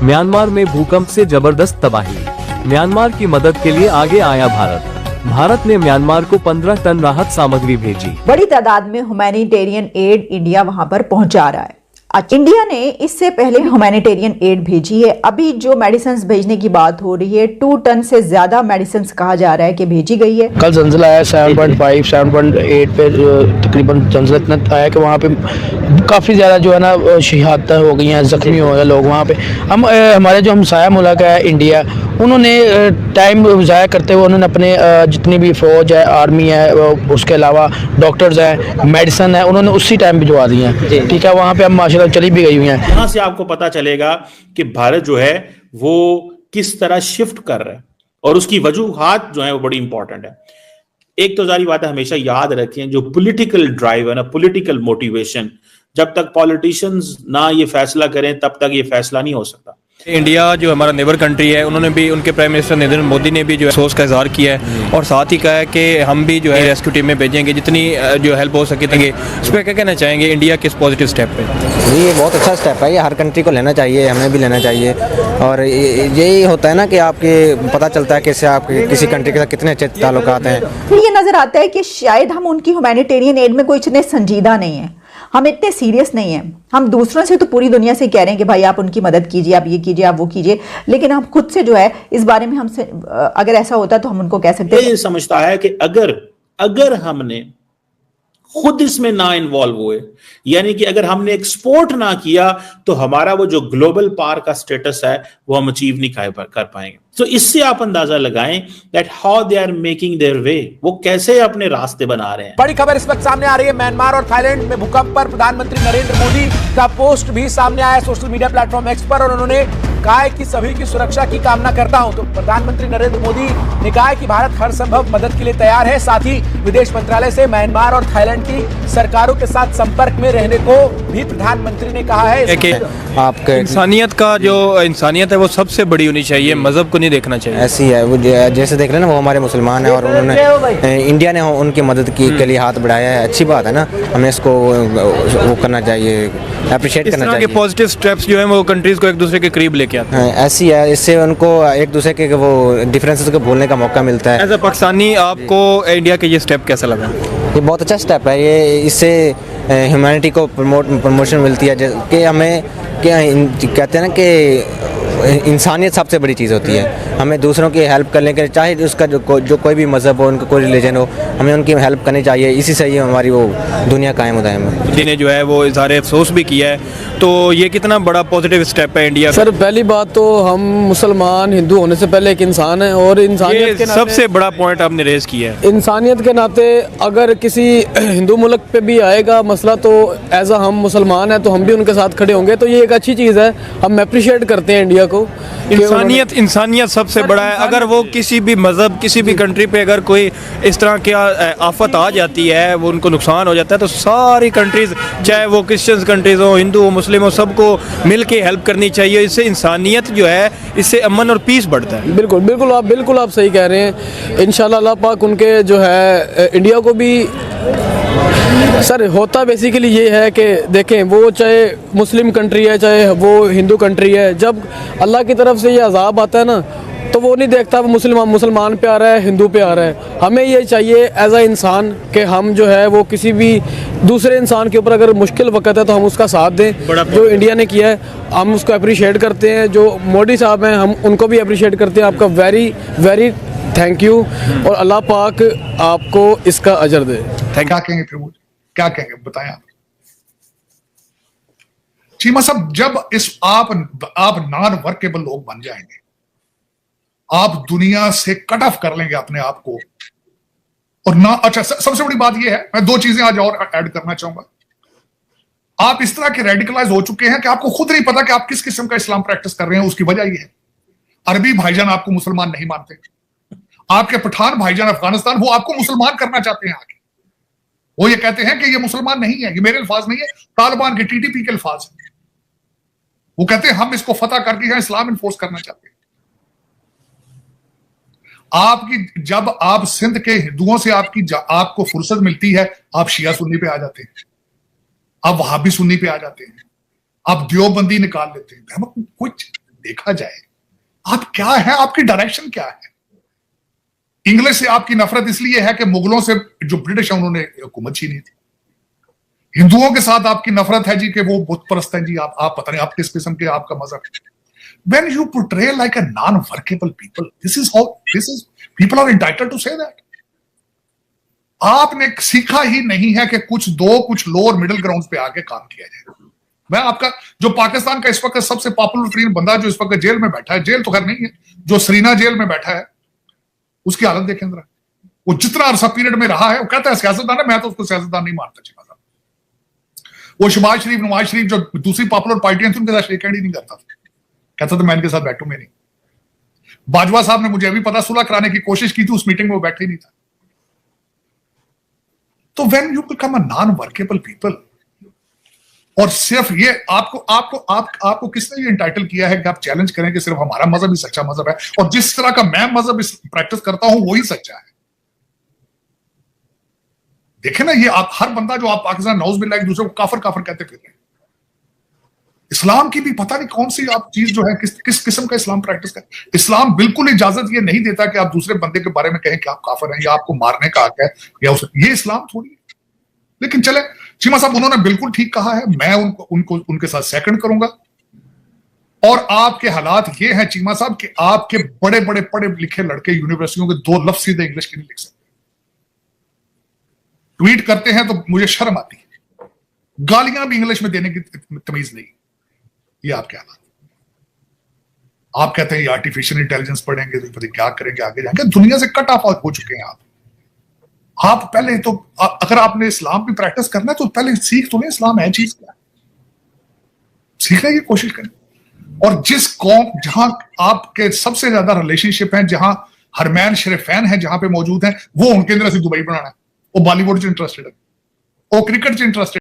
Myanmar में भूकंप से जबरदस्त तबाही। म्यांमार की मदद के लिए आगे आया भारत। भारत ने म्यांमार को 15 टन राहत सामग्री भेजी। बड़ी तादाद में ह्यूमैनिटेरियन एड इंडिया वहां पर पहुंचा रहा है। इंडिया ने इससे पहले ह्यूमैनिटेरियन एड भेजी है। अभी जो मेडिसिन भेजने की बात हो रही है, 2 टन से ज्यादा मेडिसिन कहा जा रहा है कि भेजी गई है। कल जंजला आया 7.5 7.8 पे तकरीबन जंजला इतना आया कि वहाँ पे काफ़ी ज़्यादा जो है ना शहादत हो गई हैं, ज़ख्मी हो गए लोग वहाँ पे। हमारे जो हमसाया मुल्क है इंडिया, उन्होंने टाइम ज़ाया करते हुए उन्होंने अपने जितनी भी फ़ौज है, आर्मी है, उसके अलावा डॉक्टर्स हैं, मेडिसन है, उन्होंने उसी टाइम भिजवा दी हैं। ठीक है, वहाँ पे हम माशाल्लाह चली भी गई हुई हैं। यहाँ से आपको पता चलेगा कि भारत जो है वो किस तरह शिफ्ट कर रहा है और उसकी वजूहात जो है वो बड़ी इंपॉर्टेंट है। एक तो जारी बात है, हमेशा याद रखें, जो पॉलिटिकल ड्राइव है ना, पॉलिटिकल मोटिवेशन, जब तक पॉलिटिशियंस ना ये फैसला करें तब तक ये फैसला नहीं हो सकता। इंडिया जो हमारा नेबर कंट्री है, उन्होंने भी, उनके प्राइम मिनिस्टर नरेंद्र मोदी ने भी जो है अफसोस का इजहार किया है और साथ ही कहा है कि हम भी जो है रेस्क्यू टीम में भेजेंगे, जितनी जो हेल्प हो सके देंगे। उस पर क्या कहना चाहेंगे इंडिया किस पॉजिटिव स्टेप पे? ये बहुत अच्छा स्टेप है, ये हर कंट्री को लेना चाहिए, हमें भी लेना चाहिए। और यही होता है ना कि आपके पता चलता है कैसे आपके किसी कंट्री के साथ कितने अच्छे ताल्लुकात हैं। फिर ये नजर आता है कि शायद हम उनकी ह्यूमैनिटेरियन एड में कोई इतने संजीदा नहीं है, हम इतने सीरियस नहीं हैं। हम दूसरों से तो पूरी दुनिया से कह रहे हैं कि भाई आप उनकी मदद कीजिए, आप ये कीजिए, आप वो कीजिए, लेकिन हम खुद से जो है इस बारे में हमसे अगर ऐसा होता तो हम उनको कह सकते हैं। ये समझता है कि अगर हमने खुद इसमें ना इन्वॉल्व हुए, यानी कि अगर हमने एक्सपोर्ट ना किया, तो हमारा वो जो ग्लोबल पावर का स्टेटस है वो हम अचीव नहीं कर पाएंगे। तो इससे आप अंदाजा लगाएं that how they are making their way, वो कैसे अपने रास्ते बना रहे हैं। बड़ी खबर इस वक्त सामने आ रही है। म्यांमार और थाईलैंड में भूकंप पर प्रधानमंत्री नरेंद्र मोदी का पोस्ट भी सामने आया सोशल मीडिया प्लेटफॉर्म एक्स पर, और उन्होंने कहा है कि सभी की सुरक्षा की कामना करता हूं। तो प्रधानमंत्री नरेंद्र मोदी ने कहा है कि भारत हर संभव मदद के लिए तैयार है। साथ ही विदेश मंत्रालय से म्यांमार और थाईलैंड की सरकारों के साथ संपर्क में रहने को भी प्रधानमंत्री ने कहा है कि आपके इंसानियत का जो इंसानियत है वो सबसे बड़ी होनी चाहिए, मजहब को नहीं देखना चाहिए। ऐसी है वो जैसे देख रहे हैं ना, वो हमारे मुसलमान हैं और उन्होंने इंडिया ने उनकी मदद की के लिए हाथ बढ़ाया है। अच्छी बात है ना, हमें इसको वो करना चाहिए, अप्रिशिएट करना चाहिए। पॉजिटिव स्टेप्स जो है वो कंट्रीज को एक दूसरे के करीब लेके आते हैं। ऐसी है, इससे उनको एक दूसरे के वो डिफरेंसेस को बोलने का मौका मिलता है। एज अ पाकिस्तानी आपको इंडिया के ये स्टेप कैसा लगा? ये बहुत अच्छा स्टेप है। ये इससे ह्यूमैनिटी को प्रमोशन मिलती है कि हमें क्या कहते हैं ना कि इंसानियत सबसे बड़ी चीज़ होती है। हमें दूसरों की हेल्प करने के, चाहे उसका जो कोई भी मज़हब हो, उनका कोई रिलीजन हो, हमें उनकी हेल्प करनी चाहिए। इसी से ही हमारी वो दुनिया कायम होता है। जिन्हें जो है वो इज़हार अफसोस भी किया है, तो ये कितना बड़ा पॉजिटिव स्टेप है इंडिया? सर पहली बात तो हम मुसलमान हिंदू होने से पहले एक इंसान है, और इंसानियत के सबसे बड़ा पॉइंट आपने रेज किया है। इंसानियत के नाते अगर किसी हिंदू मुल्क पे भी आएगा मसला, तो एज हम मुसलमान हैं तो हम भी उनके साथ खड़े होंगे। तो ये एक अच्छी चीज़ है, हम अप्रिशिएट करते हैं इंडिया को। इंसानियत सबसे बड़ा है। अगर वो किसी भी मज़हब, किसी भी कंट्री पे अगर कोई इस तरह की आफत आ जाती है, वो उनको नुकसान हो जाता है, तो सारी कंट्रीज़, चाहे वो क्रिश्चियन कंट्रीज़ हो, हिंदू हो, मुस्लिम हो, सबको मिल के हेल्प करनी चाहिए। इससे इंसानियत जो है, इससे अमन और पीस बढ़ता है। बिल्कुल आप सही कह रहे हैं। इंशाल्लाह अल्लाह पाक उनके जो है इंडिया को भी, सर होता बेसिकली ये है कि देखें, वो चाहे मुस्लिम कंट्री है चाहे वो हिंदू कंट्री है, जब अल्लाह की तरफ से ये अजाब आता है ना, तो वो नहीं देखता वो मुसलमान पे आ रहा है, हिंदू पे आ रहा है। हमें ये चाहिए एज अ इंसान कि हम जो है वो किसी भी दूसरे इंसान के ऊपर अगर मुश्किल वक्त है तो हम उसका साथ दें। जो इंडिया ने किया है हम उसको अप्रिशिएट करते हैं। जो मोदी साहब हैं हम उनको भी अप्रिशिएट करते हैं। आपका वेरी वेरी थैंक यू, और अल्लाह पाक आपको इसका अजर दे। क्या कहेंगे प्रभु, क्या कहेंगे बताएं आप? चीमा साहब, जब आप नॉन वर्केबल लोग बन जाएंगे, आप दुनिया से कट ऑफ कर लेंगे अपने आप को, और ना, अच्छा सबसे बड़ी बात यह है, मैं 2 चीजें आज और ऐड करना चाहूंगा। आप इस तरह के रेडिकलाइज हो चुके हैं कि आपको खुद नहीं पता कि आप किस किस्म का इस्लाम प्रैक्टिस कर रहे हैं। उसकी वजह यह है, अरबी भाईजान आपको मुसलमान नहीं मानते, आपके पठान भाईजान अफगानिस्तान वो आपको मुसलमान करना चाहते हैं आगे। वो ये कहते हैं कि ये मुसलमान नहीं है, ये मेरे अल्फाज नहीं है, तालिबान के टीटीपी के अल्फाज हैं। वो कहते हैं हम इसको फतह कर दिया, इस्लाम इन्फोर्स करना चाहते हैं। जब आप सिंध के हिंदुओं से आपको फुर्सत मिलती है, आप शिया सुन्नी पे आ जाते हैं, आप वहाबी सुन्नी पे आ जाते हैं, आप देवबंदी निकाल लेते हैं। हम कुछ देखा जाए, आप क्या है, आपकी डायरेक्शन क्या है। इंग्लिश से आपकी नफरत इसलिए है कि मुगलों से जो ब्रिटिश है उन्होंने हुकूमत छीनी थी। हिंदुओं के साथ आपकी नफरत है जी कि वो बुत परस्त हैं जी, आप पता नहीं आप किस किस्म के, आपका मजहब। When you portray like a non-workable people, this is people are entitled to say that. आपने सीखा ही नहीं है कि कुछ लोअर मिडिल ग्राउंड पे आके काम किया जाए। मैं आपका जो पाकिस्तान का इस वक्त सबसे पॉपुलर तरीन बंदा जो इस वक्त जेल में बैठा है, जेल तो खैर नहीं है, जो सरीना जेल में बैठा है, उसकी हालत देखें जरा। वो जितना अरसा पीरियड में रहा है, वो कहता है सियासतदान है, मैं तो उसको सियासतदान नहीं मानता। वो शहबाज शरीफ, नवाज शरीफ जो दूसरी पॉपुलर पार्टियां थी उनके साथ शेक हैंड ही नहीं करता था, कहता था मैं इनके साथ बैठूंगा नहीं। बाजवा साहब ने मुझे अभी पता सुलह कराने की कोशिश की थी, उस मीटिंग में वो बैठे ही नहीं था। तो when you become a non workable people, और सिर्फ ये आपको किसने ये इंटाइटल किया है कि आप चैलेंज करें कि सिर्फ हमारा मजहब ही सच्चा मजहब है, और जिस तरह का मैं मजहब प्रैक्टिस करता हूं वही सच्चा है। देखे ना, ये आप हर बंदा जो आप पाकिस्तान नौज बिल्लाह एक दूसरे को काफर कहते फिर रहे हैं। इस्लाम की भी पता नहीं कौन सी आप चीज जो है, किस किस्म का इस्लाम प्रैक्टिस कर। इस्लाम बिल्कुल इजाजत ये नहीं देता कि आप दूसरे बंदे के बारे में कहें कि आप काफिर हैं या आपको मारने का हक है या ये इस्लाम थोड़ी है। लेकिन चले, चीमा साहब उन्होंने बिल्कुल ठीक कहा है, मैं उनके साथ सेकंड करूंगा। और आपके हालात ये हैं चीमा साहब कि आपके बड़े बड़े पढ़े लिखे लड़के यूनिवर्सिटियों के 2 लफ्ज सीधे इंग्लिश के नहीं लिख सकते। ट्वीट करते हैं तो मुझे शर्म आती है, गालियां भी इंग्लिश में देने की तमीज नहीं। ये आपके हालात। आप कहते हैं ये आर्टिफिशियल इंटेलिजेंस पढ़ेंगे तो पता क्या करेंगे, आगे जाएंगे। दुनिया से कट ऑफ हो चुके हैं आप पहले तो, अगर आपने इस्लाम की प्रैक्टिस करना है तो पहले सीख तो लें इस्लाम है चीज क्या, सीखने की कोशिश करें। और जिस कौम जहां आपके सबसे ज्यादा रिलेशनशिप हैं, जहां हरमैन शरीफैन है जहां पे मौजूद हैं, वो उनके अंदर से दुबई बनाना है। वो बॉलीवुड च इंटरेस्टेड है, वो क्रिकेट च इंटरेस्टेड